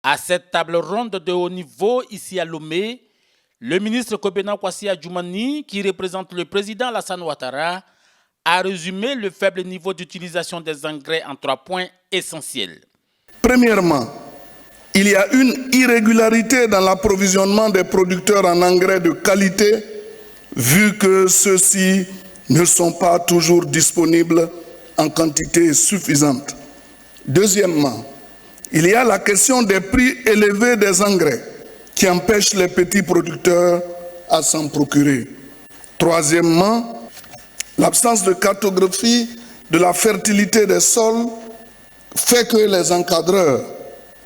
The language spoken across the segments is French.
À cette table ronde de haut niveau ici à Lomé, le ministre Kobena Kwasi Adjoumani, qui représente le président Alassane Ouattara, a résumé le faible niveau d'utilisation des engrais en 3 points essentiels. Premièrement, il y a une irrégularité dans l'approvisionnement des producteurs en engrais de qualité, vu que ceux-ci ne sont pas toujours disponibles en quantité suffisante. Deuxièmement, il y a la question des prix élevés des engrais qui empêchent les petits producteurs à s'en procurer. Troisièmement, l'absence de cartographie de la fertilité des sols fait que les encadreurs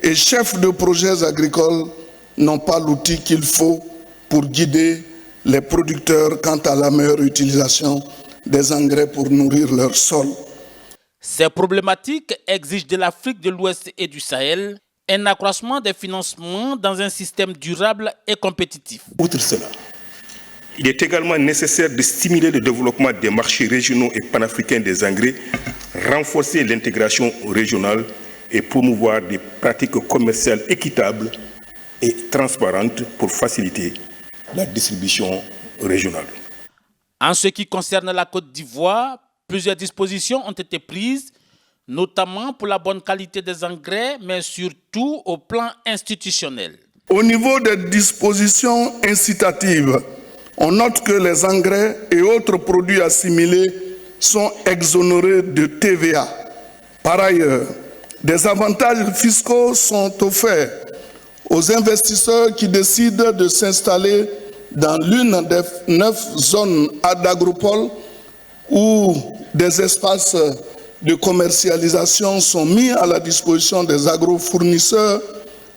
et chefs de projets agricoles n'ont pas l'outil qu'il faut pour guider les producteurs quant à la meilleure utilisation des engrais pour nourrir leur sol. Ces problématiques exigent de l'Afrique de l'Ouest et du Sahel un accroissement des financements dans un système durable et compétitif. Outre cela, il est également nécessaire de stimuler le développement des marchés régionaux et panafricains des engrais, renforcer l'intégration régionale et promouvoir des pratiques commerciales équitables et transparentes pour faciliter la distribution régionale. En ce qui concerne la Côte d'Ivoire, plusieurs dispositions ont été prises, notamment pour la bonne qualité des engrais, mais surtout au plan institutionnel. Au niveau des dispositions incitatives, on note que les engrais et autres produits assimilés sont exonérés de TVA. Par ailleurs, des avantages fiscaux sont offerts aux investisseurs qui décident de s'installer dans l'une des 9 zones d'agropole où des espaces de commercialisation sont mis à la disposition des agrofournisseurs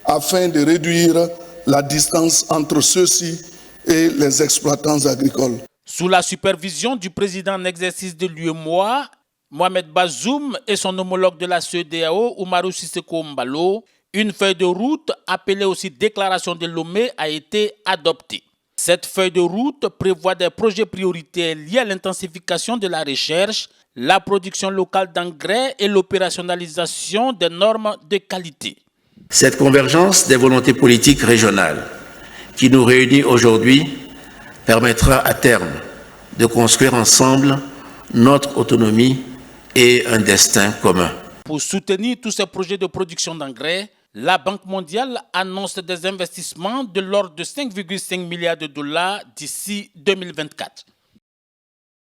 afin de réduire la distance entre ceux-ci et les exploitants agricoles. Sous la supervision du président en exercice de l'UEMOA, Mohamed Bazoum et son homologue de la CEDEAO, Umaru Sissoko Mbalo, une feuille de route appelée aussi déclaration de Lomé a été adoptée. Cette feuille de route prévoit des projets prioritaires liés à l'intensification de la recherche, la production locale d'engrais et l'opérationnalisation des normes de qualité. Cette convergence des volontés politiques régionales qui nous réunit aujourd'hui permettra à terme de construire ensemble notre autonomie et un destin commun. Pour soutenir tous ces projets de production d'engrais, la Banque mondiale annonce des investissements de l'ordre de 5,5 milliards de dollars d'ici 2024.